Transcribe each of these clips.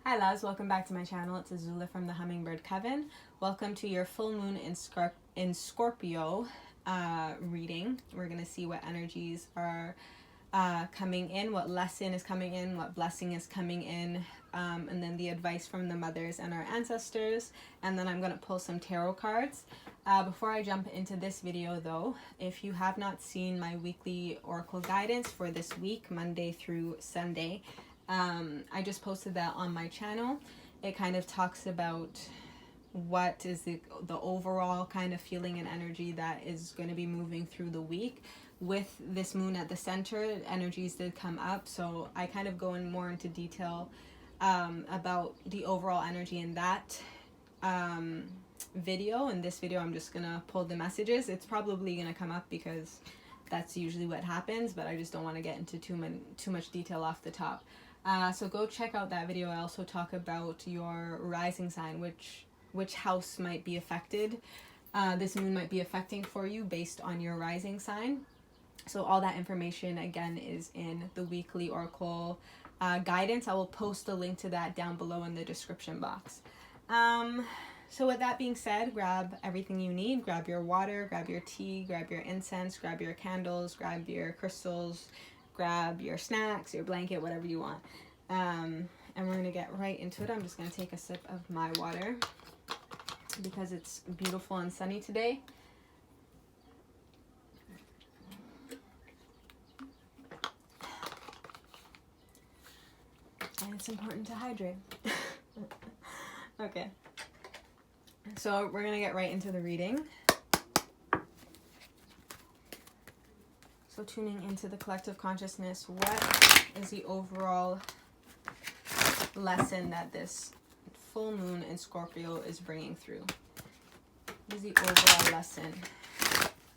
Hi loves, welcome back to my channel. It's Azula from the Hummingbird Coven. Welcome to your full moon in Scorpio reading. We're going to see what energies are coming in, what lesson is coming in, what blessing is coming in, and then the advice from the mothers and our ancestors. And then I'm going to pull some tarot cards. Before I jump into this video though, if you have not seen my weekly oracle guidance for this week, Monday through Sunday, I just posted that on my channel. It kind of talks about what is the overall kind of feeling and energy that is going to be moving through the week. With this moon at the center, energies did come up, so I kind of go in more into detail about the overall energy in that video. In this video, I'm just going to pull the messages. It's probably going to come up because that's usually what happens, but I just don't want to get into too much detail off the top. So go check out that video. I also talk about your rising sign, which house might be affected. This moon might be affecting for you based on your rising sign. So all that information again is in the weekly oracle guidance. I will post a link to that down below in the description box. So with that being said, grab everything you need. Grab your water, grab your tea, grab your incense, grab your candles, grab your crystals, grab your snacks, your blanket, whatever you want. And we're going to get right into it. I'm just going to take a sip of my water because it's beautiful and sunny today. And it's important to hydrate. Okay. So we're going to get right into the reading. So tuning into the collective consciousness, what is the overall lesson that this full moon in Scorpio is bringing through? What is the overall lesson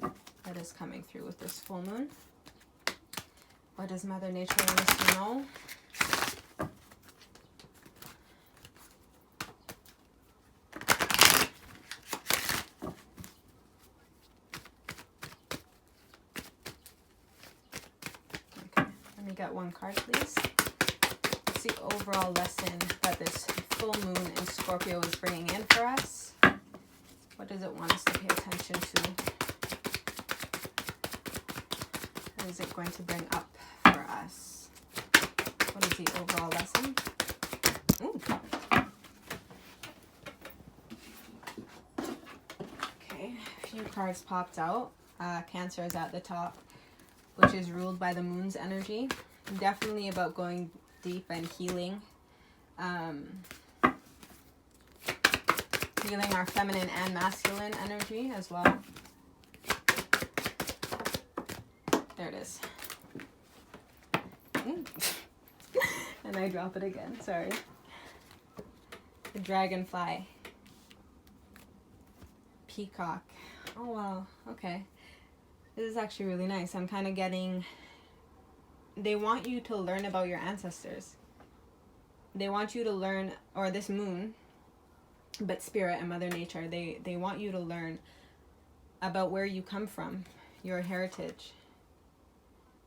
that is coming through with this full moon? What does Mother Nature want us to know? Get one card, please. What's the overall lesson that this full moon in Scorpio is bringing in for us? What does it want us to pay attention to? What is it going to bring up for us? What is the overall lesson? Ooh. Okay, a few cards popped out. Cancer is at the top, which is ruled by the moon's energy. Definitely about going deep and healing. Healing our feminine and masculine energy as well. There it is. And I drop it again, sorry. The dragonfly. Peacock. Oh wow, okay. This is actually really nice. I'm kind of getting... They want you to learn about your ancestors. They want you to learn, or this moon, but Spirit and Mother Nature, they want you to learn about where you come from, your heritage.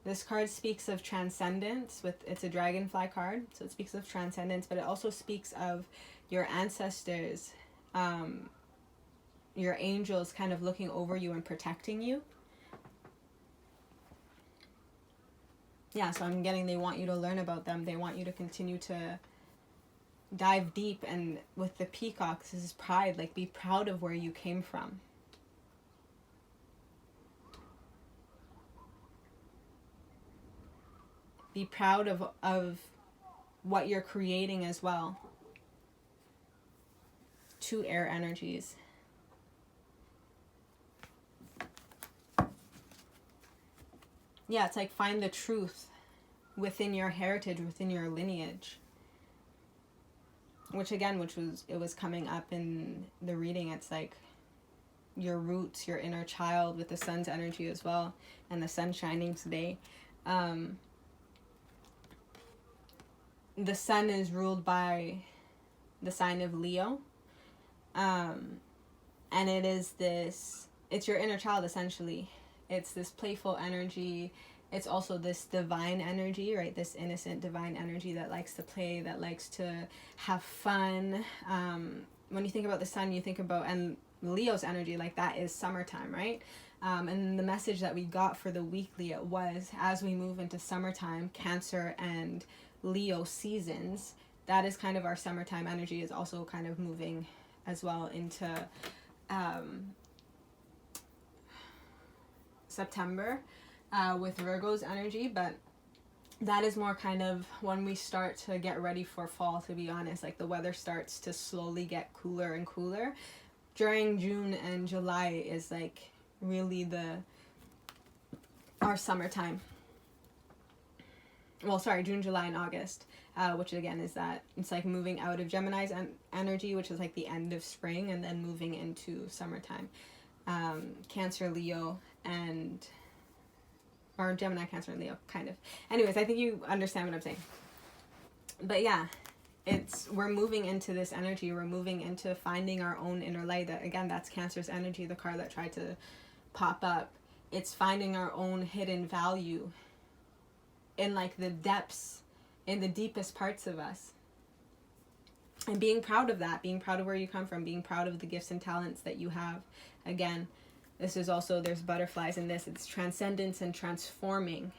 This card speaks of transcendence. It's a dragonfly card, so it speaks of transcendence, but it also speaks of your ancestors, your angels kind of looking over you and protecting you. Yeah, so I'm getting they want you to learn about them. They want you to continue to dive deep. And with the peacocks, this is pride. Like, be proud of where you came from. Be proud of what you're creating as well. Two air energies. Yeah, it's like find the truth within your heritage, within your lineage. It was coming up in the reading. It's like your roots, your inner child with the sun's energy as well. And the sun shining today. The sun is ruled by the sign of Leo. And it's your inner child essentially. It's this playful energy. It's also this divine energy, right? This innocent divine energy that likes to play, that likes to have fun. When you think about the sun, you think about, and Leo's energy, like that is summertime, right? And the message that we got for the weekly, it was, as we move into summertime, Cancer and Leo seasons, that is kind of our summertime energy, is also kind of moving as well into September with Virgo's energy. But that is more kind of when we start to get ready for fall, to be honest. Like the weather starts to slowly get cooler and cooler. During June and July is like really our summertime. Well, sorry, June, July, and August, which again is that it's like moving out of Gemini's energy, which is like the end of spring, and then moving into summertime. Cancer, Leo, or Gemini, Cancer, and Leo, kind of. Anyways, I think you understand what I'm saying. But yeah, we're moving into this energy. We're moving into finding our own inner light. That, again, that's Cancer's energy, the card that tried to pop up. It's finding our own hidden value in like the depths, in the deepest parts of us. And being proud of that, being proud of where you come from, being proud of the gifts and talents that you have. Again, this is also, there's butterflies in this. It's transcendence and transforming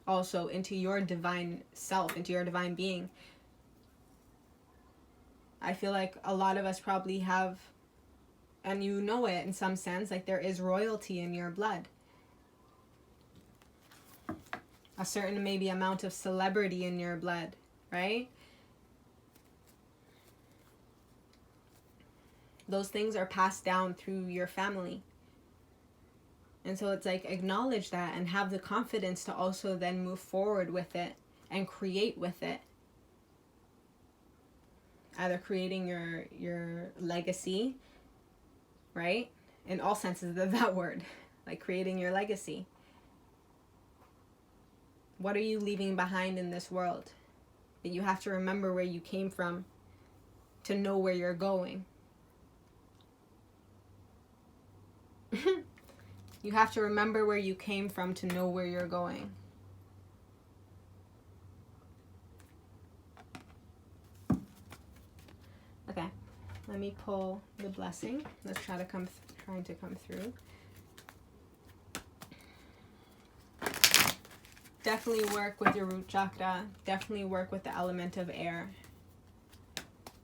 also into your divine self, into your divine being. I feel like a lot of us probably have, and you know it in some sense, like there is royalty in your blood. A certain maybe amount of celebrity in your blood, right? Those things are passed down through your family. And so it's like acknowledge that and have the confidence to also then move forward with it and create with it. Either creating your legacy, right? In all senses of that word, like creating your legacy. What are you leaving behind in this world? That you have to remember where you came from to know where you're going. You have to remember where you came from to know where you're going. Okay, let me pull the blessing. Let's trying to come through. Definitely work with your root chakra. Definitely work with the element of air.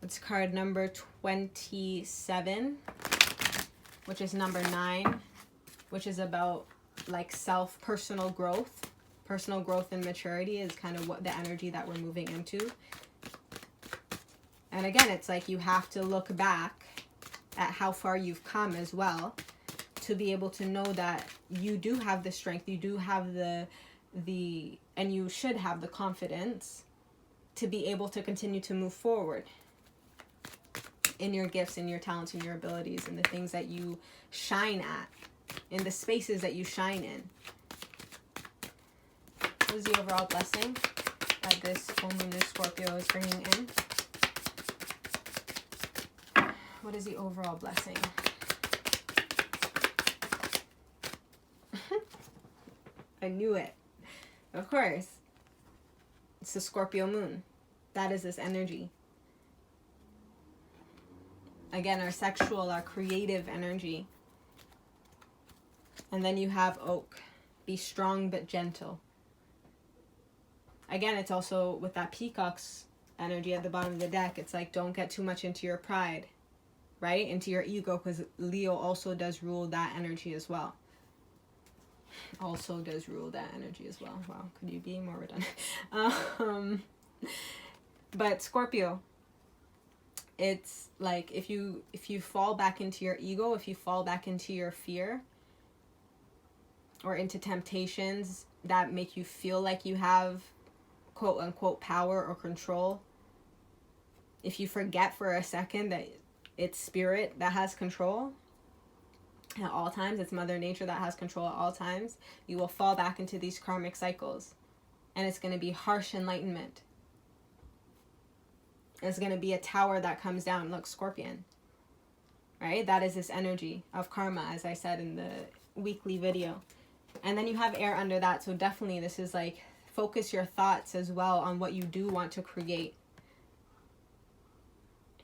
It's card number 27, which is number 9, which is about like personal growth. Personal growth and maturity is kind of what the energy that we're moving into. And again, it's like you have to look back at how far you've come as well to be able to know that you do have the strength, you do have the and you should have the confidence to be able to continue to move forward in your gifts, in your talents, in your abilities, and the things that you shine at, in the spaces that you shine in. What is the overall blessing that this full moon in Scorpio is bringing in? What is the overall blessing? I knew it. Of course. It's the Scorpio moon. That is this energy. Again, our sexual, our creative energy. And then you have oak. Be strong but gentle. Again, it's also with that peacock's energy at the bottom of the deck. It's like, don't get too much into your pride, right? Into your ego, because Leo also does rule that energy as well. Also does rule that energy as well. Wow, could you be more redundant? But Scorpio, it's like if you fall back into your ego, if you fall back into your fear or into temptations that make you feel like you have quote unquote power or control, if you forget for a second that it's spirit that has control at all times, it's Mother Nature that has control at all times, you will fall back into these karmic cycles. And it's going to be harsh enlightenment. It's going to be a tower that comes down. Look, Scorpion. Right? That is this energy of karma, as I said in the weekly video. And then you have air under that. So definitely this is like, focus your thoughts as well on what you do want to create.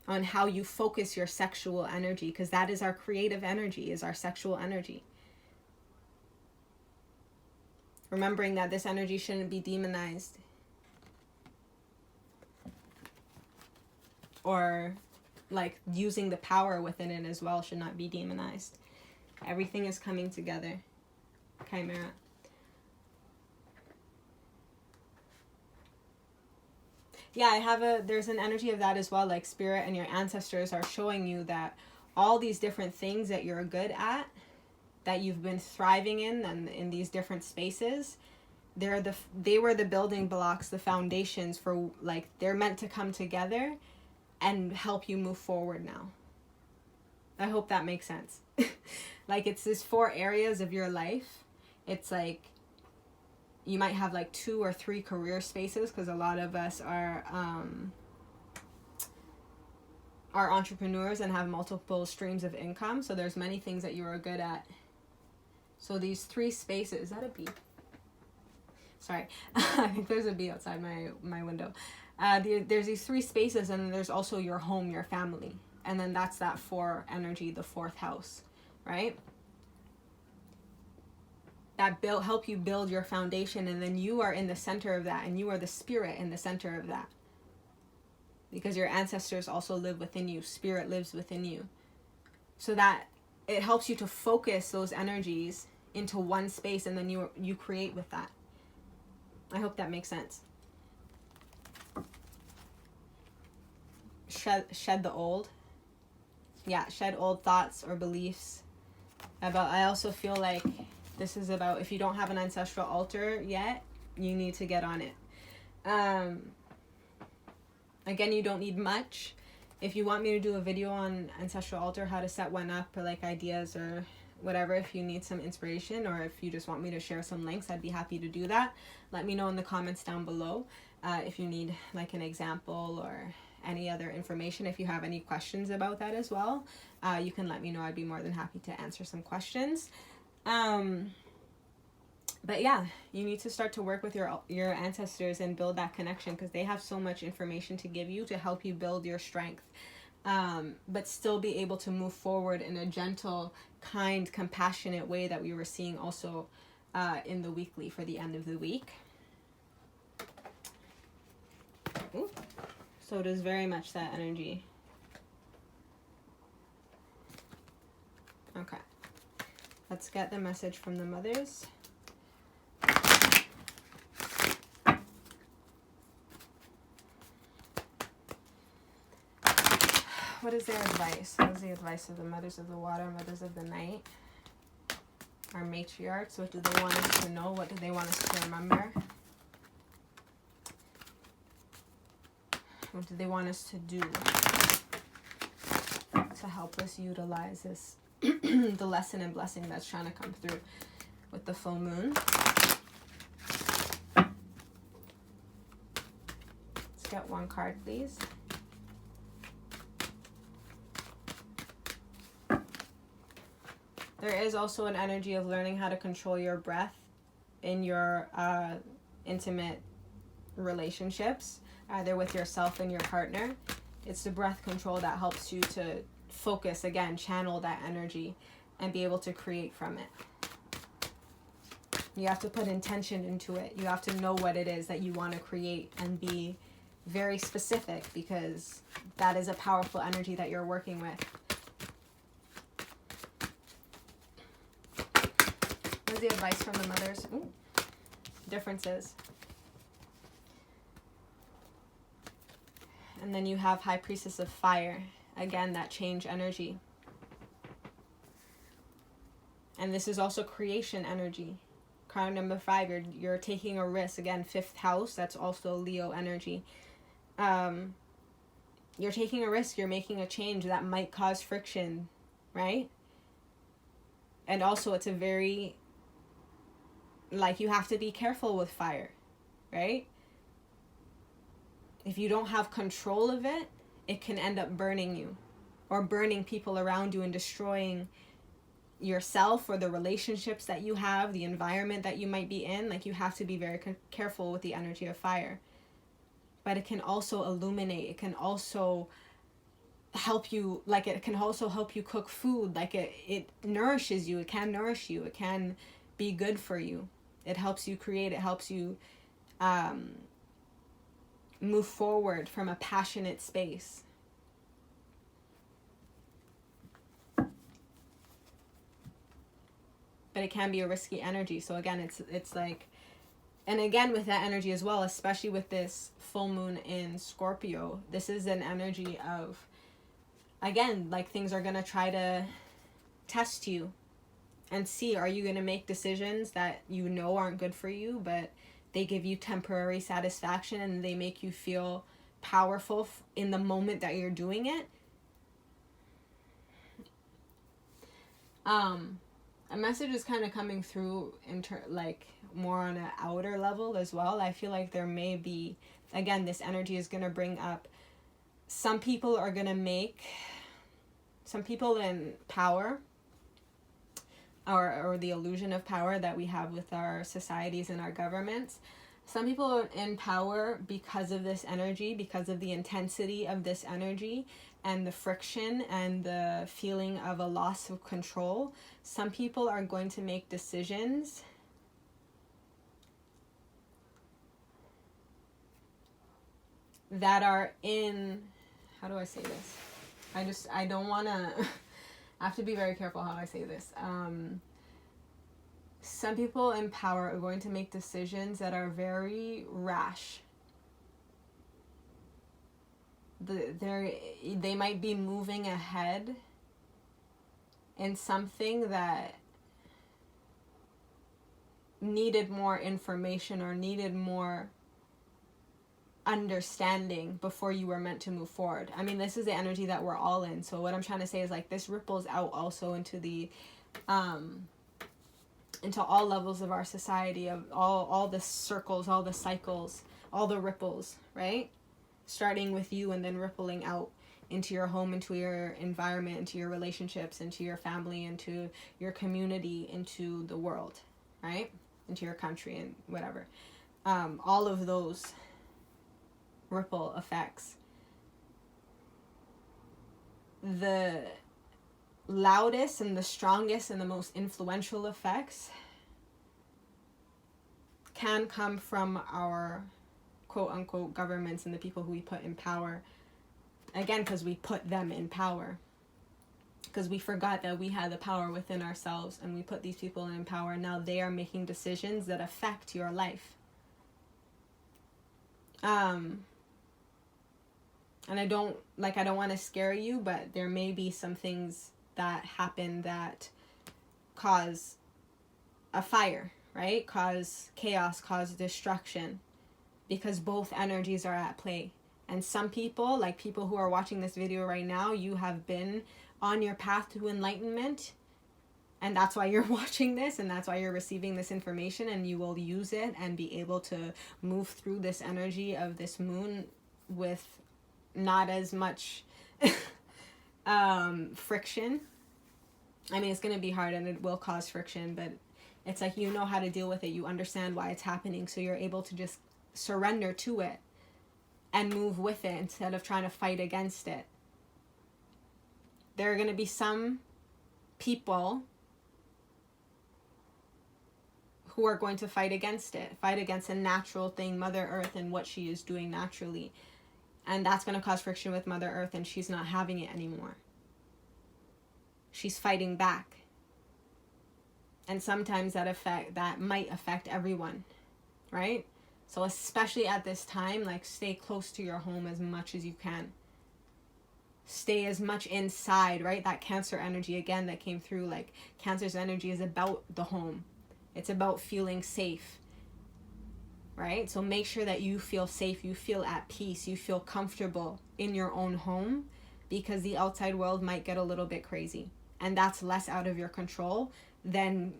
On how you focus your sexual energy, because that is our creative energy, is our sexual energy. Remembering that this energy shouldn't be demonized. Or like using the power within it as well should not be demonized. Everything is coming together. Chimera. Yeah, there's an energy of that as well. Like spirit and your ancestors are showing you that all these different things that you're good at, that you've been thriving in and in these different spaces, they were the building blocks, the foundations for, like, they're meant to come together and help you move forward now. I hope that makes sense. Like, it's these 4 areas of your life. It's like you might have like 2 or 3 career spaces, because a lot of us are entrepreneurs and have multiple streams of income. So there's many things that you are good at. So these 3 spaces, is that a bee? Sorry, I think there's a bee outside my window. There's these 3 spaces, and then there's also your home, your family. And then that's that 4 energy, the 4th house, right? That help you build your foundation, and then you are in the center of that, and you are the spirit in the center of that. Because your ancestors also live within you. Spirit lives within you. So that it helps you to focus those energies into one space, and then you create with that. I hope that makes sense. Shed the old. Yeah, shed old thoughts or beliefs. I also feel like this is about, if you don't have an ancestral altar yet, you need to get on it. Again, you don't need much. If you want me to do a video on ancestral altar, how to set one up, or like ideas or whatever, if you need some inspiration, or if you just want me to share some links, I'd be happy to do that. Let me know in the comments down below if you need like an example or any other information. If you have any questions about that as well, you can let me know. I'd be more than happy to answer some questions. But yeah, you need to start to work with your ancestors and build that connection, because they have so much information to give you to help you build your strength, but still be able to move forward in a gentle, kind, compassionate way that we were seeing also in the weekly for the end of the week. Ooh. So it is very much that energy. Okay. Let's get the message from the mothers. What is their advice? What is the advice of the mothers of the water, mothers of the night? Our matriarchs, what do they want us to know? What do they want us to remember? What do they want us to do to help us utilize this, the lesson and blessing that's trying to come through with the full moon? Let's get one card, please. There is also an energy of learning how to control your breath in your intimate relationships, either with yourself and your partner. It's the breath control that helps you to focus, again, channel that energy and be able to create from it. You have to put intention into it. You have to know what it is that you want to create and be very specific, because that is a powerful energy that you're working with. What is the advice from the mothers? Ooh. Differences. And then you have High Priestess of Fire. Again, that change energy. And this is also creation energy. Card number 5, you're taking a risk. Again, 5th house, that's also Leo energy. You're taking a risk. You're making a change that might cause friction, right? And also it's a very, like, you have to be careful with fire, right? If you don't have control of it, it can end up burning you or burning people around you and destroying yourself or the relationships that you have, the environment that you might be in. Like, you have to be very careful with the energy of fire. But it can also illuminate. It can also help you, like, it can also help you cook food. Like, it nourishes you. It can nourish you. It can be good for you. It helps you create. It helps you move forward from a passionate space. But it can be a risky energy. So again, it's like, and again with that energy as well, especially with this full moon in Scorpio, this is an energy of, again, like, things are going to try to test you and see, are you going to make decisions that you know aren't good for you, but they give you temporary satisfaction and they make you feel powerful in the moment that you're doing it. A message is kind of coming through like more on an outer level as well. I feel like there may be, again, this energy is going to bring up, some people are going to make, some people in power, or the illusion of power that we have with our societies and our governments. Some people in power, because of this energy, because of the intensity of this energy and the friction and the feeling of a loss of control, some people are going to make decisions that are in, how do I say this? I don't want to, I have to be very careful how I say this. Some people in power are going to make decisions that are very rash. They might be moving ahead in something that needed more information or needed more understanding before you were meant to move forward. I mean, this is the energy that we're all in. So what I'm trying to say is, like, this ripples out also into the into all levels of our society, of all the circles, all the cycles, all the ripples, right? Starting with you and then rippling out into your home, into your environment, into your relationships, into your family, into your community, into the world, right? Into your country and whatever. All of those ripple effects. The loudest and the strongest and the most influential effects can come from our quote-unquote governments and the people who we put in power. Again, because we put them in power. Because we forgot that we had the power within ourselves, and we put these people in power. Now they are making decisions that affect your life. And I don't want to scare you, but there may be some things that happen that cause a fire, right? Cause chaos, cause destruction, because both energies are at play. And some people, like people who are watching this video right now, you have been on your path to enlightenment, and that's why you're watching this, and that's why you're receiving this information, and you will use it and be able to move through this energy of this moon with not as much friction. I mean, it's going to be hard and it will cause friction, but it's like, you know how to deal with it. You understand why it's happening, so you're able to just surrender to it and move with it instead of trying to fight against it. There are going to be some people who are going to fight against it, fight against a natural thing, Mother Earth and what she is doing naturally. And that's going to cause friction with Mother Earth, and she's not having it anymore. She's fighting back. And sometimes that might affect everyone, right? So especially at this time, like, stay close to your home as much as you can. Stay as much inside, right? That Cancer energy, again, that came through, like, Cancer's energy is about the home. It's about feeling safe, right? So make sure that you feel safe, you feel at peace, you feel comfortable in your own home, because the outside world might get a little bit crazy. And that's less out of your control than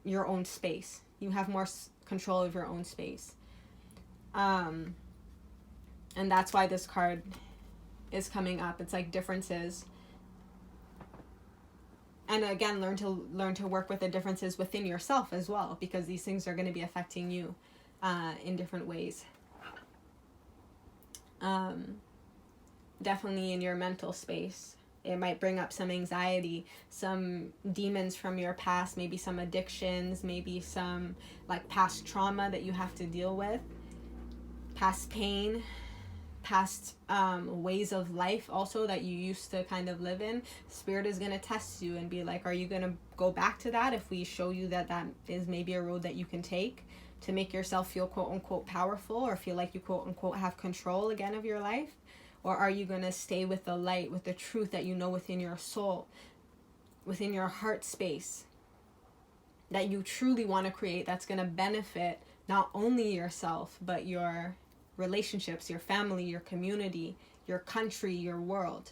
your own space. You have more control of your own space. And that's why this card is coming up. It's like differences. And again, learn to work with the differences within yourself as well, because these things are going to be affecting you in different ways. Definitely in your mental space. It might bring up some anxiety, some demons from your past, maybe some addictions, maybe some like past trauma that you have to deal with, past pain, past ways of life also that you used to kind of live in. Spirit is going to test you and be like, are you going to go back to that if we show you that that is maybe a road that you can take to make yourself feel quote unquote powerful, or feel like you quote unquote have control again of your life? Or are you going to stay with the light, with the truth that you know within your soul, within your heart space, that you truly want to create, that's going to benefit not only yourself, but your relationships, your family, your community, your country, your world,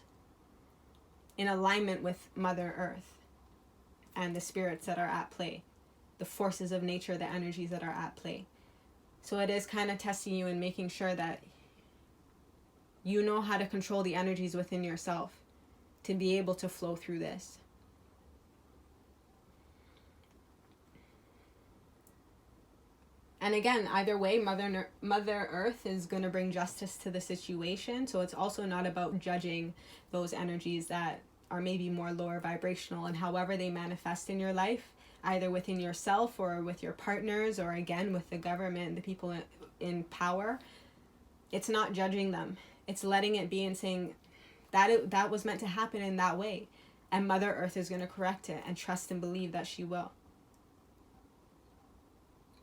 in alignment with Mother Earth and the spirits that are at play, the forces of nature, the energies that are at play. So it is kind of testing you and making sure that you know how to control the energies within yourself to be able to flow through this. And again, either way, Mother Earth is going to bring justice to the situation. So it's also not about judging those energies that are maybe more lower vibrational, and however they manifest in your life, either within yourself or with your partners, or again with the government, the people in power. It's not judging them. It's letting it be and saying that was meant to happen in that way. And Mother Earth is going to correct it, and trust and believe that she will.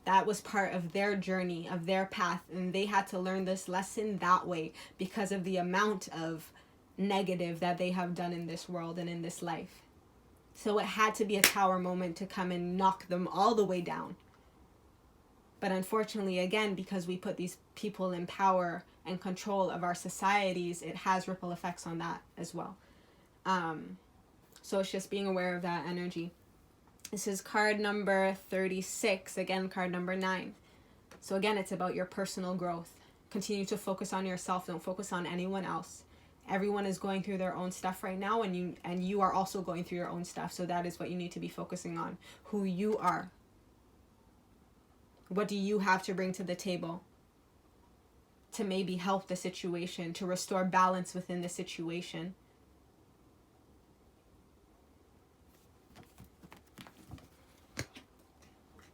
That was part of their journey, of their path, and they had to learn this lesson that way because of the amount of negative that they have done in this world and in this life. So it had to be a tower moment to come and knock them all the way down. But unfortunately, again, because we put these people in power and control of our societies, it has ripple effects on that as well. So it's just being aware of that energy. This is card number 36, again, card number 9. So again, it's about your personal growth. Continue to focus on yourself. Don't focus on anyone else. Everyone is going through their own stuff right now, and you are also going through your own stuff. So that is what you need to be focusing on. Who you are. What do you have to bring to the table to maybe help the situation, to restore balance within the situation?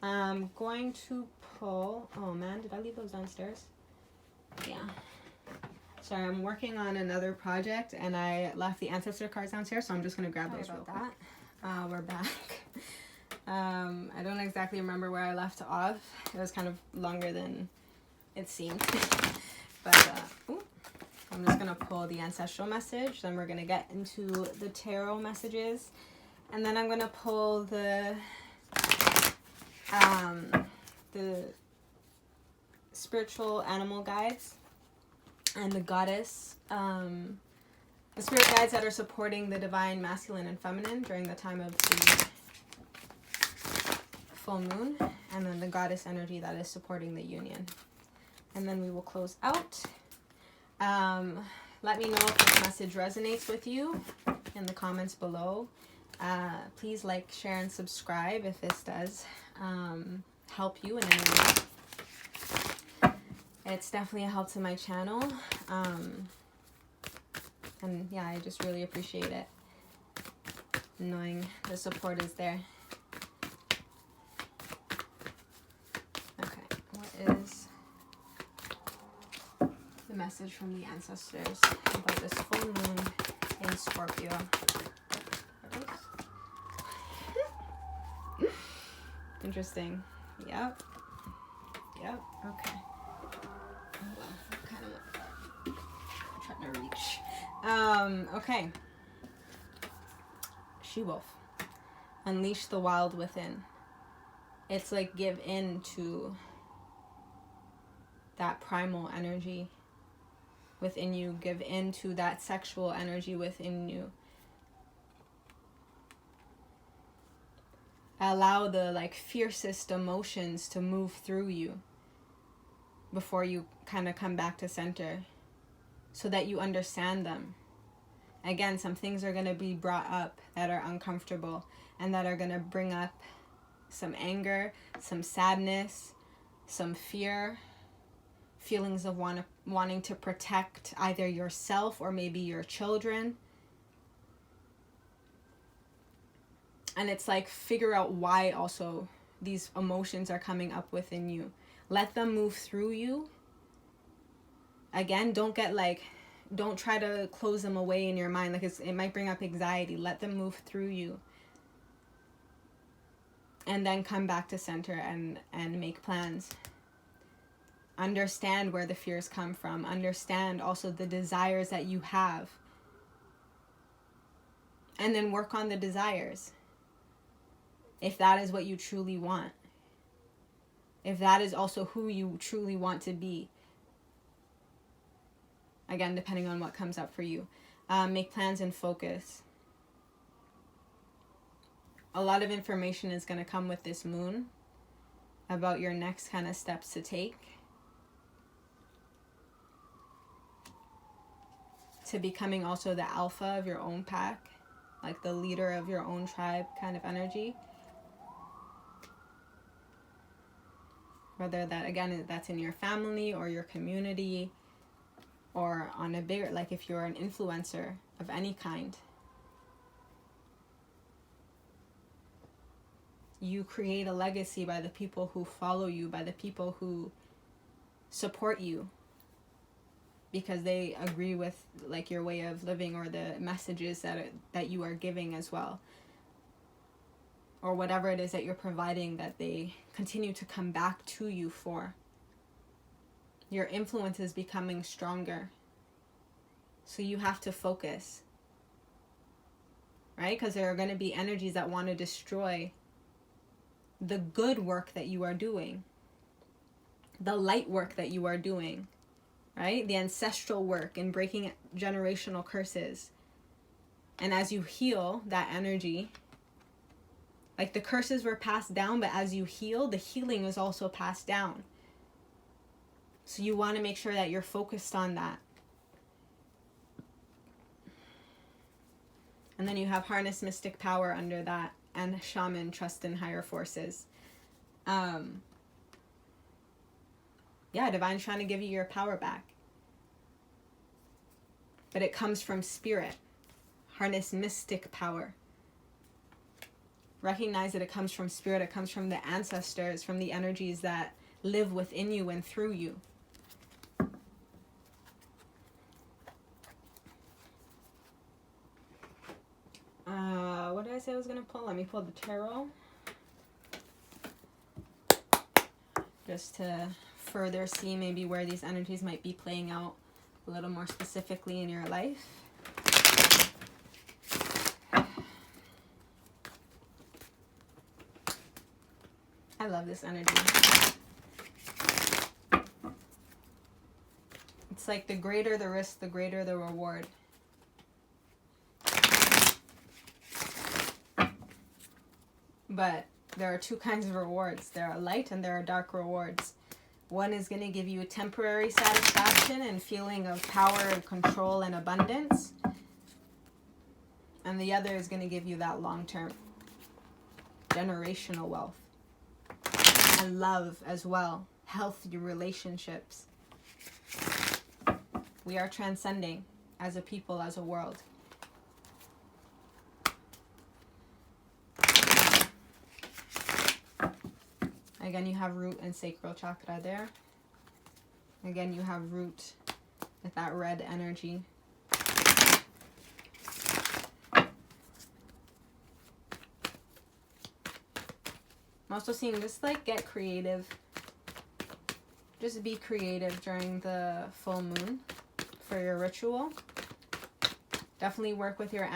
I'm going to pull... Oh man, did I leave those downstairs? Yeah. Sorry, I'm working on another project and I left the ancestor cards downstairs, so I'm just going to grab those real quick. We're back. I don't exactly remember where I left off. It was kind of longer than it seemed. But I'm just going to pull the ancestral message. Then we're going to get into the tarot messages. And then I'm going to pull the spiritual animal guides and the goddess, the spirit guides that are supporting the divine masculine and feminine during the time of the full moon, and then the goddess energy that is supporting the union. And then we will close out. Let me know if this message resonates with you in the comments below. Please like, share, and subscribe if this does help you in any way. It's definitely a help to my channel. And yeah, I just really appreciate it, knowing the support is there. Okay, what is the message from the ancestors about this full moon in Scorpio? Interesting. Yep. Okay. Oh, well, kind of trying to reach. Okay. She-wolf. Unleash the wild within. It's like give in to that primal energy within you. Give in to that sexual energy within you. Allow the fiercest emotions to move through you before you kind of come back to center, so that you understand them Again, some things are going to be brought up that are uncomfortable and that are going to bring up some anger, some sadness, some fear, feelings of wanting to protect either yourself or maybe your children. And it's like, figure out why also these emotions are coming up within you. Let them move through you. Again, don't try to close them away in your mind. Like, it might bring up anxiety. Let them move through you. And then come back to center and make plans. Understand where the fears come from. Understand also the desires that you have. And then work on the desires. If that is what you truly want. If that is also who you truly want to be. Again, depending on what comes up for you. Make plans and focus. A lot of information is going to come with this moon about your next kind of steps to take to becoming also the alpha of your own pack, like the leader of your own tribe kind of energy. Whether that, again, that's in your family or your community, or on a bigger, like if you're an influencer of any kind. You create a legacy by the people who follow you, by the people who support you, because they agree with like your way of living or the messages that you are giving as well. Or whatever it is that you're providing, that they continue to come back to you for. Your influence is becoming stronger. So you have to focus. Right? Because there are going to be energies that want to destroy the good work that you are doing. The light work that you are doing. Right? The ancestral work and breaking generational curses. And as you heal that energy, like the curses were passed down, but as you heal, the healing is also passed down. So you want to make sure that you're focused on that. And then you have harness mystic power under that, and shaman, trust in higher forces. Divine's trying to give you your power back. But it comes from spirit. Harness mystic power. Recognize that it comes from spirit. It comes from the ancestors, from the energies that live within you and through you. What did I say I was going to pull? Let me pull the tarot. Just to further see maybe where these energies might be playing out a little more specifically in your life. I love this energy. It's like the greater the risk, the greater the reward. But there are two kinds of rewards. There are light and there are dark rewards. One is going to give you a temporary satisfaction and feeling of power and control and abundance. And the other is going to give you that long-term generational wealth. And love as well. Healthy relationships. We are transcending as a people, as a world. Again, you have root and sacral chakra there. Again, you have root with that red energy. I'm also seeing just like get creative. Just be creative during the full moon for your ritual. Definitely work with your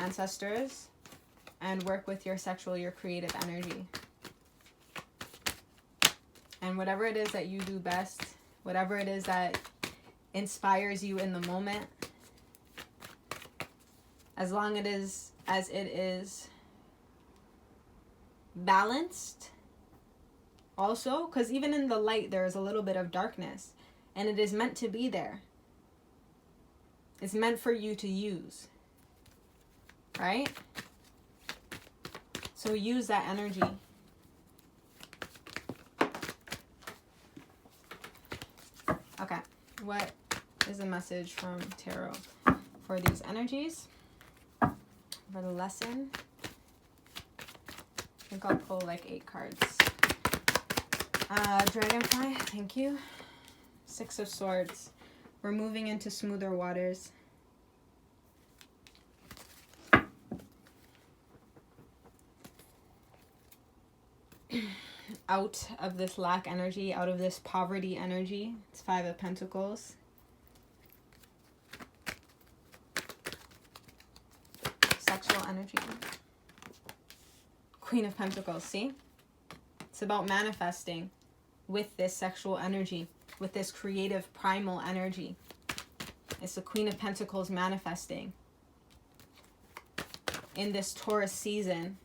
ancestors and work with your creative energy. And whatever it is that you do best, whatever it is that inspires you in the moment, as long as it is balanced also, because even in the light there is a little bit of darkness, and it is meant to be there. It's meant for you to use. Right? So use that energy. Okay. What is the message from Tarot for these energies? For the lesson? I think I'll pull like 8 cards. Dragonfly, thank you. 6 of Swords. We're moving into smoother waters. Out of this lack energy, out of this poverty energy. It's 5 of Pentacles. Sexual energy. Queen of Pentacles, see? It's about manifesting with this sexual energy, with this creative primal energy. It's the Queen of Pentacles manifesting in this Taurus season.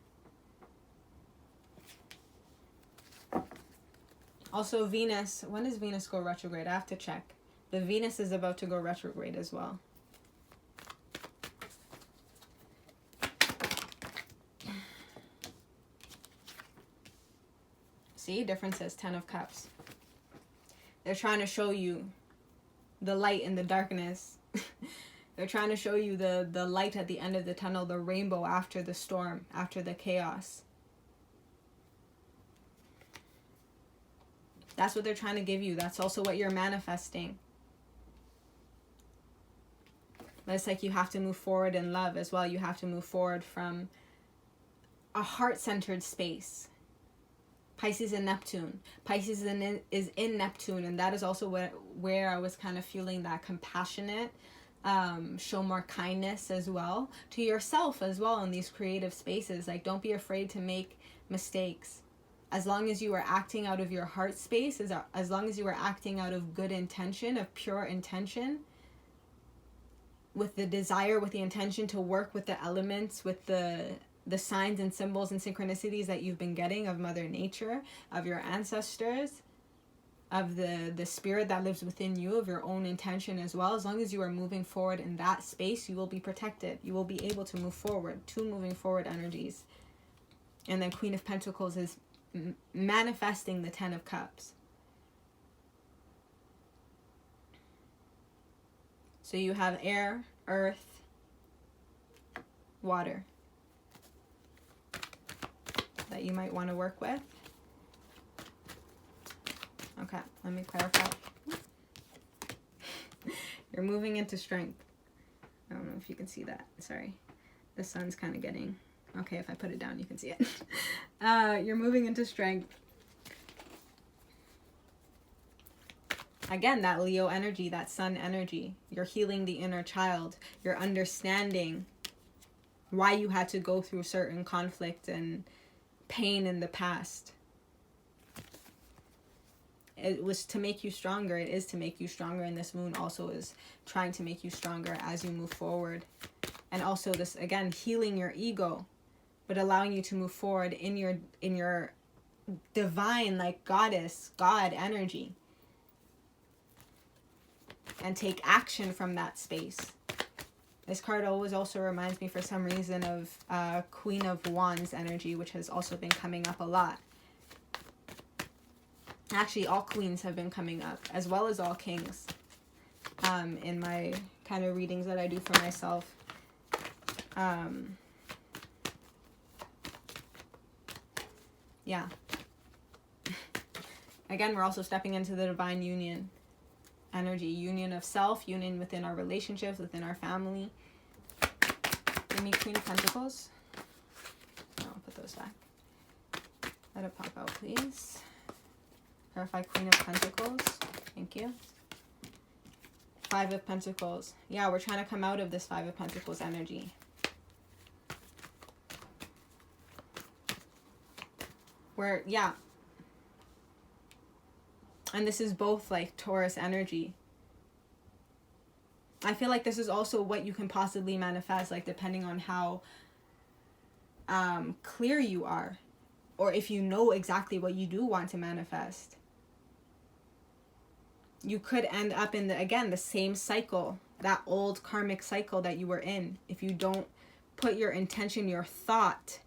Also Venus, when does Venus go retrograde? I have to check. The Venus is about to go retrograde as well. See, differences, 10 of Cups. They're trying to show you the light in the darkness. They're trying to show you the light at the end of the tunnel, the rainbow after the storm, after the chaos. That's what they're trying to give you. That's also what you're manifesting. But it's like you have to move forward in love as well. You have to move forward from a heart-centered space. Pisces and Neptune. Pisces is in Neptune, and that is also where I was kind of feeling that compassionate, show more kindness as well to yourself as well in these creative spaces. Like, don't be afraid to make mistakes. As long as you are acting out of your heart space, as long as you are acting out of good intention, of pure intention, with the desire, with the intention to work with the elements, with the signs and symbols and synchronicities that you've been getting of Mother Nature, of your ancestors, of the spirit that lives within you, of your own intention as well. As long as you are moving forward in that space, you will be protected. You will be able to move forward. 2 moving forward energies. And then Queen of Pentacles is manifesting the 10 of Cups. So you have air, earth, water that you might want to work with. Okay, let me clarify. You're moving into strength. I don't know if you can see that. Sorry. The sun's kind of getting... Okay, if I put it down, you can see it. You're moving into strength. Again, that Leo energy, that sun energy. You're healing the inner child. You're understanding why you had to go through certain conflict and pain in the past. It was to make you stronger. It is to make you stronger. And this moon also is trying to make you stronger as you move forward. And also this, again, healing your ego, but allowing you to move forward in your divine, like goddess, God energy. And take action from that space. This card always also reminds me for some reason of Queen of Wands energy, which has also been coming up a lot. Actually, all queens have been coming up, as well as all kings, in my kind of readings that I do for myself. Yeah. Again, we're also stepping into the divine union energy. Union of self, union within our relationships, within our family. Give me Queen of Pentacles. I'll put those back. Let it pop out, please. Clarify Queen of Pentacles. Thank you. 5 of Pentacles. Yeah, we're trying to come out of this 5 of Pentacles energy. Yeah. And this is both like Taurus energy. I feel like this is also what you can possibly manifest, like depending on how clear you are, or if you know exactly what you do want to manifest. You could end up in the same cycle that old karmic cycle that you were in. If you don't put your intention, your thought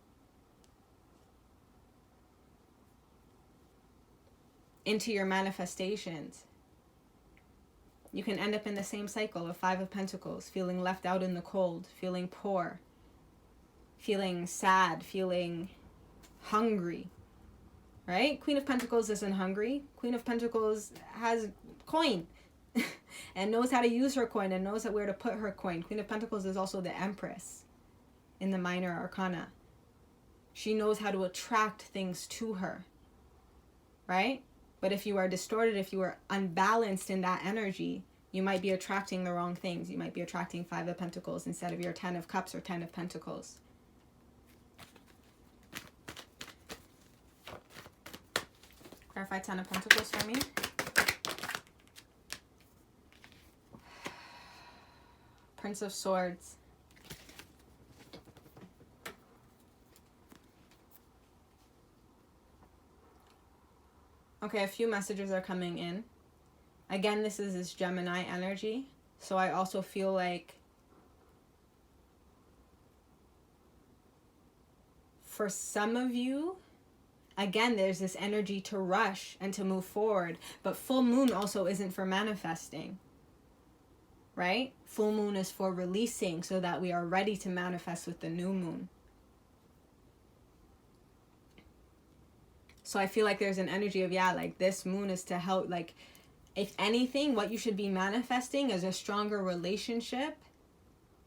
into your manifestations, you can end up in the same cycle of Five of Pentacles, feeling left out in the cold, feeling poor, feeling sad, feeling hungry, right? Queen of Pentacles isn't hungry. Queen of Pentacles has coin and knows how to use her coin and knows where to put her coin. Queen of Pentacles is also the Empress in the Minor Arcana. She knows how to attract things to her, right? But if you are distorted, if you are unbalanced in that energy, you might be attracting the wrong things. You might be attracting Five of Pentacles instead of your 10 of Cups or 10 of Pentacles. Clarify 10 of Pentacles for me. Prince of Swords. Okay, a few messages are coming in. Again, this is this Gemini energy. So I also feel like for some of you, again, there's this energy to rush and to move forward. But full moon also isn't for manifesting, right? Full moon is for releasing so that we are ready to manifest with the new moon. So I feel like there's an energy of, yeah, like this moon is to help, like, if anything, what you should be manifesting is a stronger relationship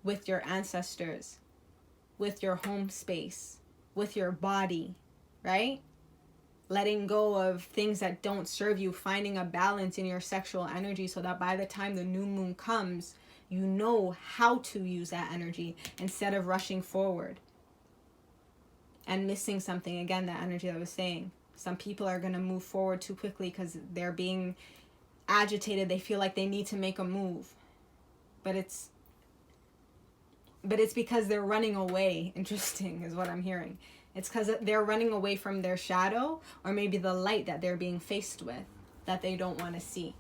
with your ancestors, with your home space, with your body, right? Letting go of things that don't serve you, finding a balance in your sexual energy so that by the time the new moon comes, you know how to use that energy instead of rushing forward and missing something. Again, that energy that I was saying. Some people are going to move forward too quickly because they're being agitated. They feel like they need to make a move. But it's because they're running away. Interesting is what I'm hearing. It's because they're running away from their shadow or maybe the light that they're being faced with that they don't want to see.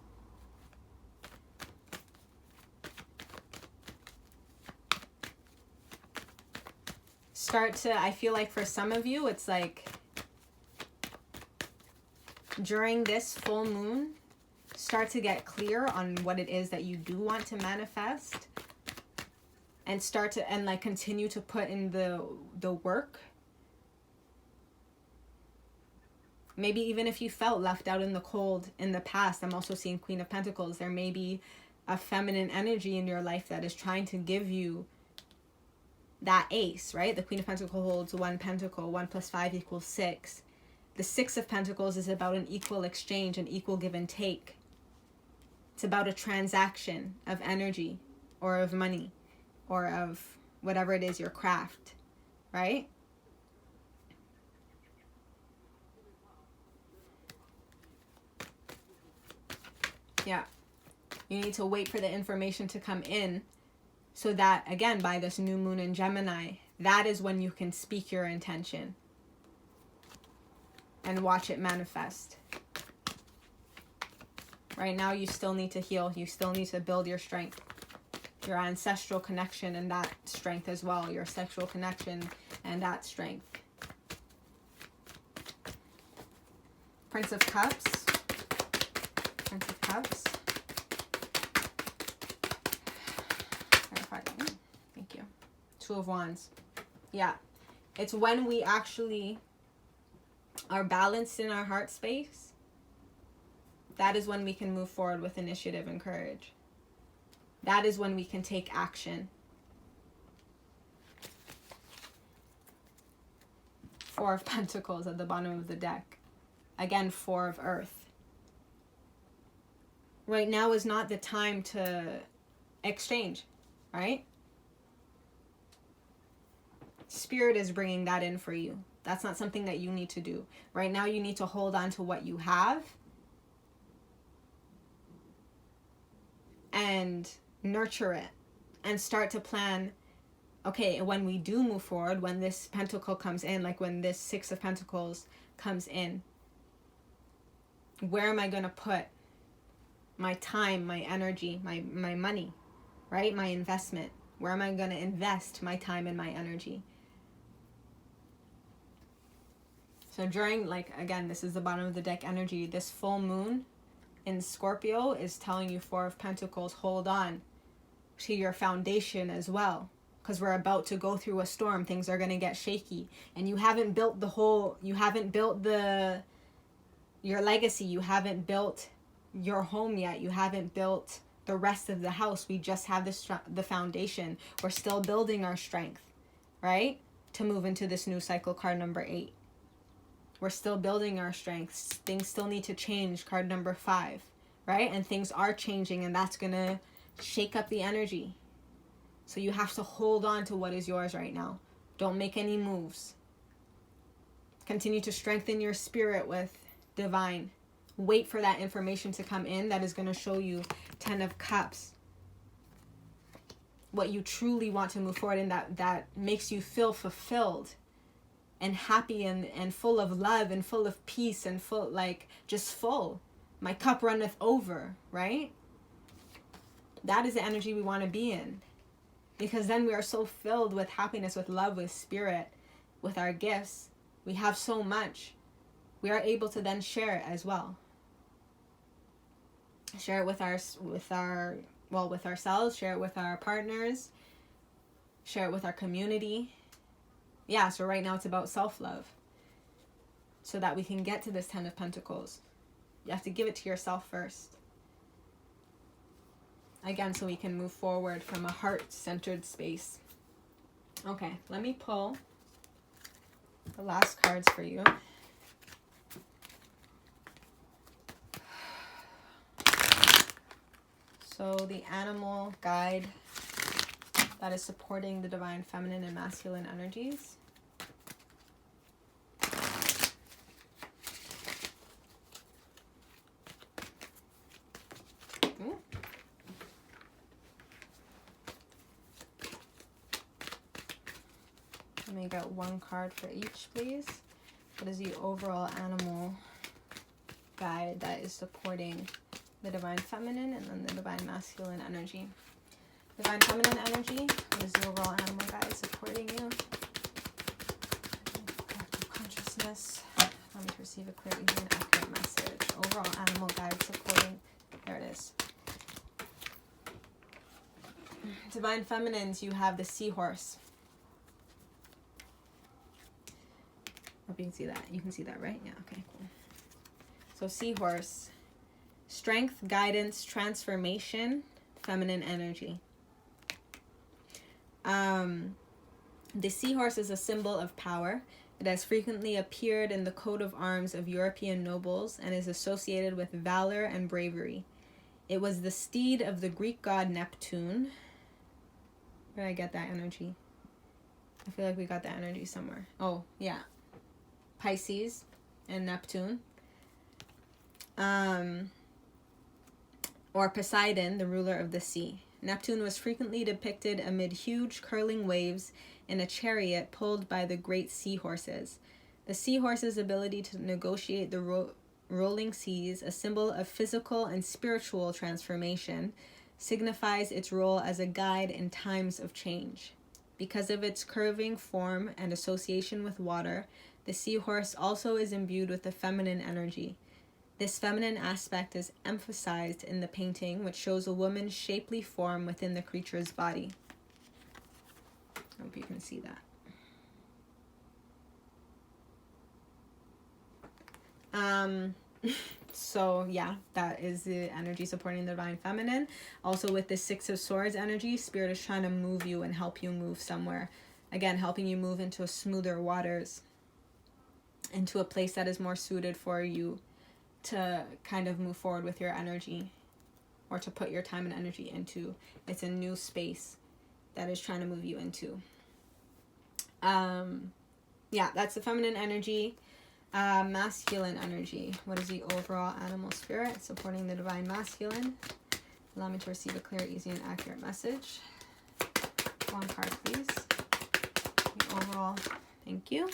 I feel like for some of you, it's like during this full moon, start to get clear on what it is that you do want to manifest and continue to put in the work. Maybe even if you felt left out in the cold in the past, I'm also seeing Queen of Pentacles. There may be a feminine energy in your life that is trying to give you that ace, right? The Queen of Pentacles holds 1 pentacle. 1 + 5 = 6. The 6 of Pentacles is about an equal exchange, an equal give and take. It's about a transaction of energy or of money or of whatever it is, your craft, right? Yeah. You need to wait for the information to come in so that, again, by this new moon in Gemini, that is when you can speak your intention and watch it manifest. Right now, you still need to heal. You still need to build your strength, your ancestral connection and that strength as well, your sexual connection and that strength. Prince of Cups. Prince of Cups. Thank you. 2 of Wands. Yeah. It's when we actually are balanced in our heart space. That is when we can move forward with initiative and courage. That is when we can take action. 4 of Pentacles at the bottom of the deck. Again, 4 of Earth. Right now is not the time to exchange, right? Spirit is bringing that in for you. That's not something that you need to do. Right now you need to hold on to what you have and nurture it and start to plan, okay, when we do move forward, when this pentacle comes in, like when this 6 of Pentacles comes in, where am I going to put my time, my energy, my money, right? My investment. Where am I going to invest my time and my energy? So during, like, again, this is the bottom of the deck energy. This full moon in Scorpio is telling you, Four of Pentacles, hold on to your foundation as well. Because we're about to go through a storm. Things are going to get shaky. And you haven't built your legacy. You haven't built your home yet. You haven't built the rest of the house. We just have the foundation. We're still building our strength, right? To move into this new cycle, card number 8. We're still building our strengths. Things still need to change, card number 5, right? And things are changing, and that's going to shake up the energy. So you have to hold on to what is yours right now. Don't make any moves. Continue to strengthen your spirit with divine. Wait for that information to come in that is going to show you 10 of Cups. What you truly want to move forward in, that makes you feel fulfilled and happy and full of love and full of peace and full, like, just full. My cup runneth over, right? That is the energy we want to be in. Because then we are so filled with happiness, with love, with spirit, with our gifts. We have so much. We are able to then share it as well. Share it with ourselves, share it with our partners, share it with our community. Yeah, so right now it's about self-love. So that we can get to this 10 of Pentacles. You have to give it to yourself first. Again, so we can move forward from a heart-centered space. Okay, let me pull the last cards for you. So the animal guide that is supporting the divine feminine and masculine energies. Let me get one card for each, please. What is the overall animal guide that is supporting the divine feminine and then the divine masculine energy? Divine feminine energy, what is the overall animal guide supporting you? Collective consciousness. Let me receive a clear, easy, and accurate message. Overall animal guide supporting, there it is. Divine feminines, you have the seahorse. Hope you can see that. You can see that, right? Yeah, okay, cool. So seahorse, strength, guidance, transformation, feminine energy. The seahorse is a symbol of power. It has frequently appeared in the coat of arms of European nobles and is associated with valor and bravery. It was the steed of the Greek god Neptune. Where did I get that energy? I feel like we got that energy somewhere. Oh, yeah. Pisces and Neptune. Or Poseidon, the ruler of the sea. Neptune was frequently depicted amid huge curling waves in a chariot pulled by the great seahorses. The seahorse's ability to negotiate the rolling seas, a symbol of physical and spiritual transformation, signifies its role as a guide in times of change. Because of its curving form and association with water, the seahorse also is imbued with the feminine energy. This feminine aspect is emphasized in the painting, which shows a woman's shapely form within the creature's body. I hope you can see that. So yeah, that is the energy supporting the divine feminine. Also with the Six of Swords energy, Spirit is trying to move you and help you move somewhere. Again, helping you move into smoother waters, into a place that is more suited for you to kind of move forward with your energy, or to put your time and energy into. It's a new space that is trying to move you into. Yeah, that's the feminine energy. Masculine energy. What is the overall animal spirit supporting the divine masculine? Allow me to receive a clear, easy, and accurate message. One card, please. The overall. Thank you.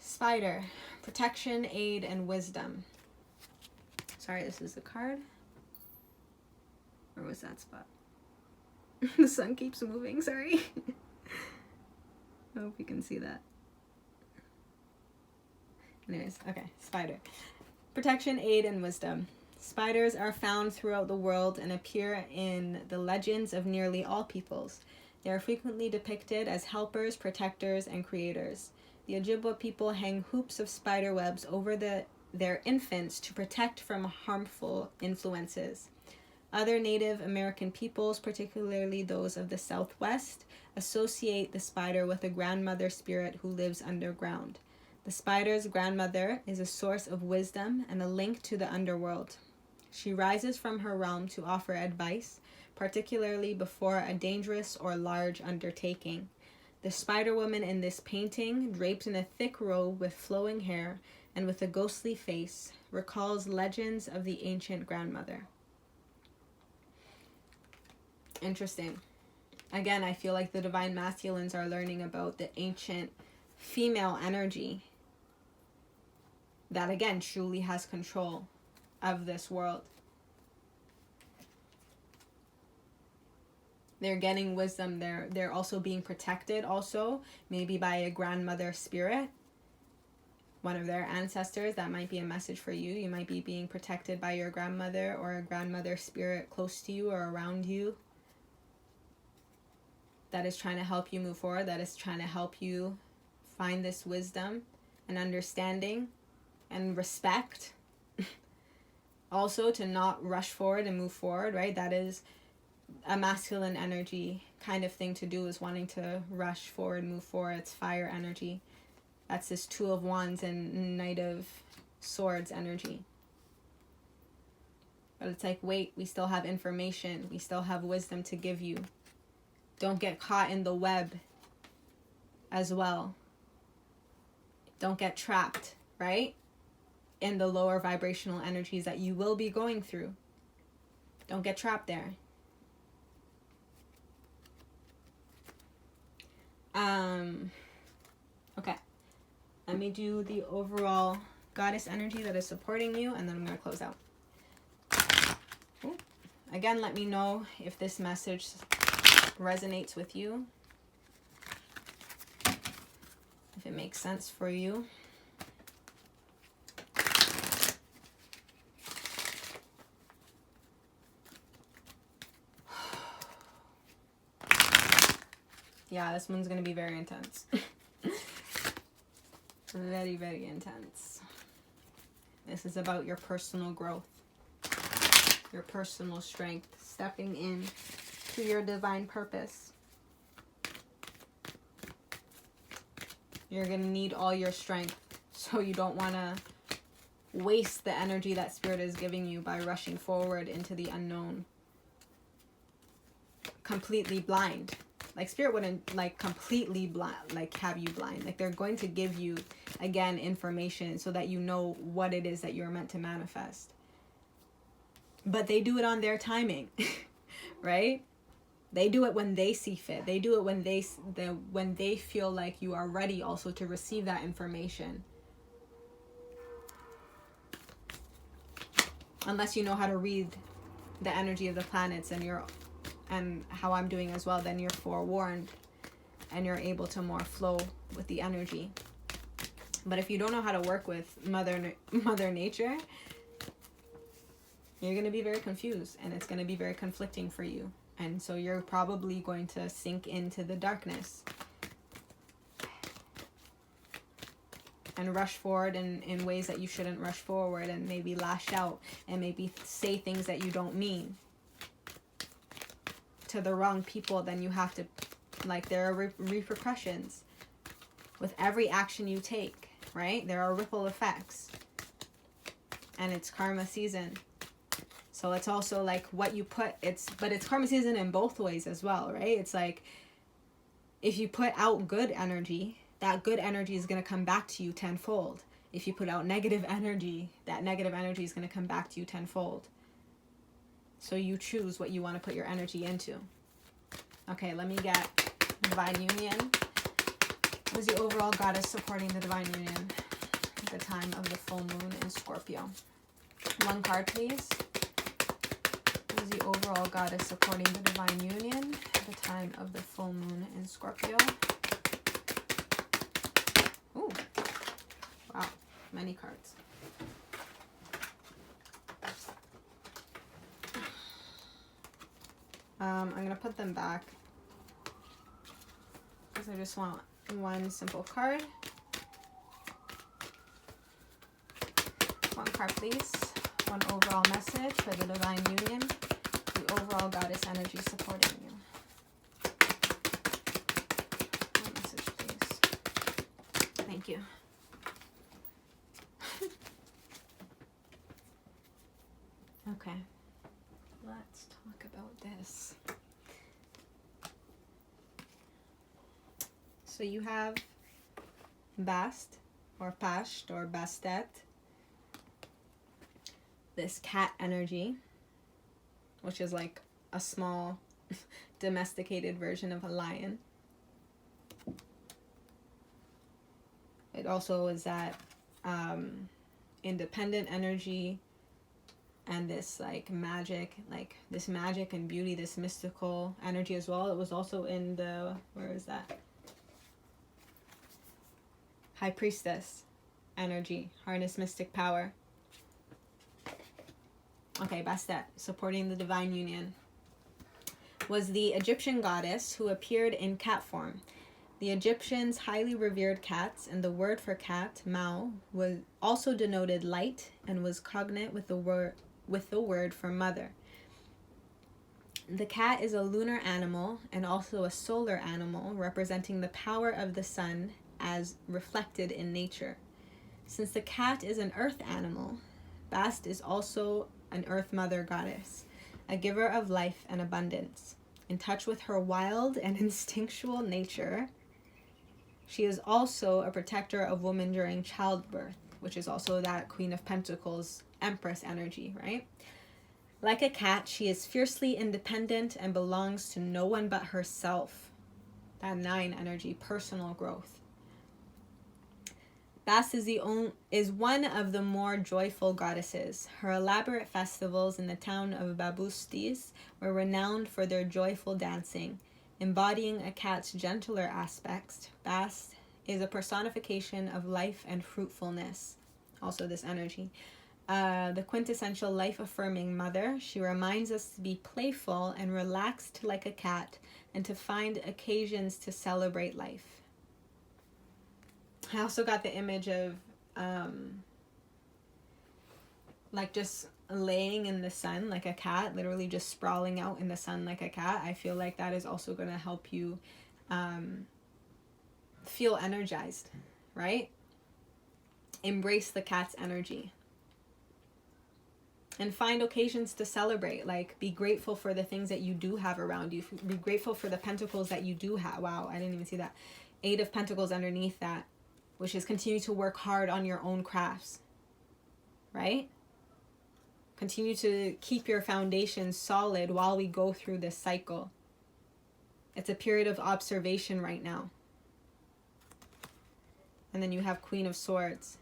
Spider. Protection, aid, and wisdom. Sorry, this is the card. Or was that spot? The sun keeps moving, sorry. I hope you can see that. Anyways, okay, spider. Protection, aid, and wisdom. Spiders are found throughout the world and appear in the legends of nearly all peoples. They are frequently depicted as helpers, protectors, and creators. The Ojibwa people hang hoops of spider webs over their infants to protect from harmful influences. Other Native American peoples, particularly those of the Southwest, associate the spider with a grandmother spirit who lives underground. The spider's grandmother is a source of wisdom and a link to the underworld. She rises from her realm to offer advice, particularly before a dangerous or large undertaking. The spider woman in this painting, draped in a thick robe with flowing hair and with a ghostly face, recalls legends of the ancient grandmother. Interesting. Again, I feel like the divine masculines are learning about the ancient female energy that, again, truly has control of this world. They're getting wisdom. They're also being protected, also maybe by a grandmother spirit, one of their ancestors. That might be a message for you. You might be being protected by your grandmother or a grandmother spirit close to you or around you that is trying to help you move forward, that is trying to help you find this wisdom and understanding and respect. Also, to not rush forward and move forward, right? That is a masculine energy kind of thing to do, is wanting to rush forward, move forward. It's fire energy. That's this Two of Wands and Knight of Swords energy. But it's like, wait, we still have information. We still have wisdom to give you. Don't get caught in the web as well. Don't get trapped, right? In the lower vibrational energies that you will be going through. Don't get trapped there. Okay. Let me do the overall goddess energy that is supporting you, and then I'm going to close out. Ooh. Again, let me know if this message resonates with you, if it makes sense for you. Yeah, this one's going to be very intense. Very, very intense. This is about your personal growth, your personal strength, stepping in to your divine purpose. You're going to need all your strength, so you don't want to waste the energy that Spirit is giving you by rushing forward into the unknown. Completely blind. Like, Spirit wouldn't, like, completely blind, like, have you blind. Like, they're going to give you, again, information so that you know what it is that you're meant to manifest. But they do it on their timing, right? They do it when they see fit. They do it when they feel like you are ready also to receive that information. Unless you know how to read the energy of the planets and how I'm doing as well, then you're forewarned and you're able to more flow with the energy. But if you don't know how to work with Mother Nature, you're going to be very confused, and it's going to be very conflicting for you. And so you're probably going to sink into the darkness and rush forward in ways that you shouldn't rush forward, and maybe lash out and maybe say things that you don't mean to the wrong people. Then you have to, like, there are repercussions with every action you take, right? There are ripple effects, and it's karma season. So it's also like what you put, but it's karma season in both ways as well, right? It's like, if you put out good energy, that good energy is going to come back to you tenfold. If you put out negative energy, that negative energy is going to come back to you tenfold. So you choose what you want to put your energy into. Okay, let me get Divine Union. What is the overall goddess supporting the Divine Union at the time of the full moon in Scorpio? One card, please. What is the overall goddess supporting the divine union at the time of the full moon in Scorpio? Ooh. Wow. Many cards. I'm going to put them back because I just want one simple card. One card, please. One overall message for the divine union. The overall goddess energy supporting you. One message, please. Thank you. Okay. Let's talk about this. So you have Bast or Pasht or Bastet. This cat energy, which is like a small domesticated version of a lion. It also is that independent energy and this like magic and beauty, this mystical energy as well. It was also in the, where is that? High Priestess energy, harness mystic power. Okay, Bastet, supporting the divine union, was the Egyptian goddess who appeared in cat form. The Egyptians highly revered cats, and the word for cat, Mao, was also denoted light and was cognate with the word for mother. The cat is a lunar animal and also a solar animal, representing the power of the sun as reflected in nature. Since the cat is an earth animal, Bast is also an earth mother goddess, a giver of life and abundance. In touch with her wild and instinctual nature, she is also a protector of women during childbirth, which is also that Queen of Pentacles, Empress energy, right? Like a cat, she is fiercely independent and belongs to no one but herself. That 9 energy, personal growth. Bast is one of the more joyful goddesses. Her elaborate festivals in the town of Babustis were renowned for their joyful dancing. Embodying a cat's gentler aspects, Bast is a personification of life and fruitfulness. Also this energy. The quintessential life-affirming mother, she reminds us to be playful and relaxed like a cat and to find occasions to celebrate life. I also got the image of like just laying in the sun like a cat, literally just sprawling out in the sun like a cat. I feel like that is also going to help you feel energized, right? Embrace the cat's energy. And find occasions to celebrate. Like, be grateful for the things that you do have around you. Be grateful for the pentacles that you do have. Wow, I didn't even see that. 8 of Pentacles underneath that, which is continue to work hard on your own crafts, right? Continue to keep your foundation solid while we go through this cycle. It's a period of observation right now. And then you have Queen of Swords.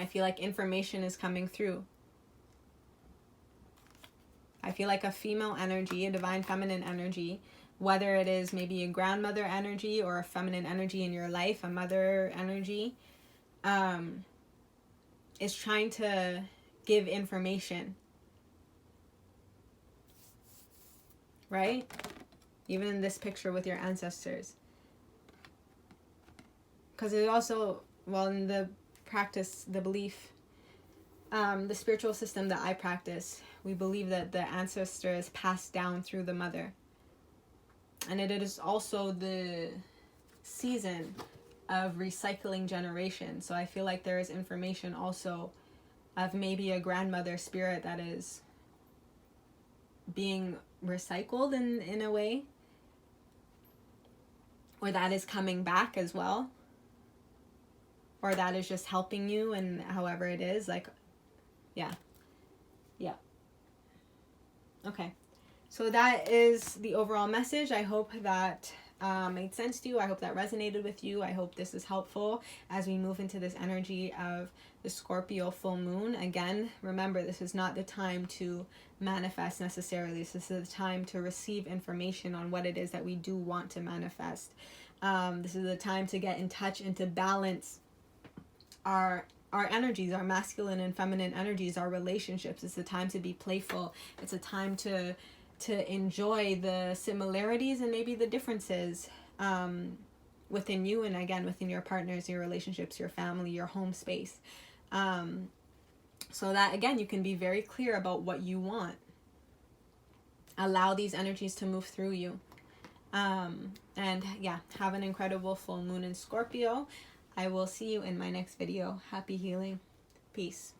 I feel like information is coming through. I feel like a female energy, a divine feminine energy, whether it is maybe a grandmother energy or a feminine energy in your life, a mother energy, is trying to give information. Right? Even in this picture with your ancestors. Because it also, well, in the practice, the belief, the spiritual system that I practice, we believe that the ancestor is passed down through the mother. And it is also the season of recycling generations. So I feel like there is information also of maybe a grandmother spirit that is being recycled in a way. Or that is coming back as well. Or that is just helping you and however it is. Like, yeah. Yeah. Okay. So that is the overall message. I hope that made sense to you. I hope that resonated with you. I hope this is helpful as we move into this energy of the Scorpio full moon. Again, remember, this is not the time to manifest necessarily. This is the time to receive information on what it is that we do want to manifest. This is the time to get in touch and to balance our energies, our masculine and feminine energies, our relationships. It's a time to be playful. It's a time to enjoy the similarities and maybe the differences within you, and again within your partners, your relationships, your family, your home space, so that again you can be very clear about what you want. Allow these energies to move through you, and yeah, have an incredible full moon in Scorpio. I will see you in my next video. Happy healing. Peace.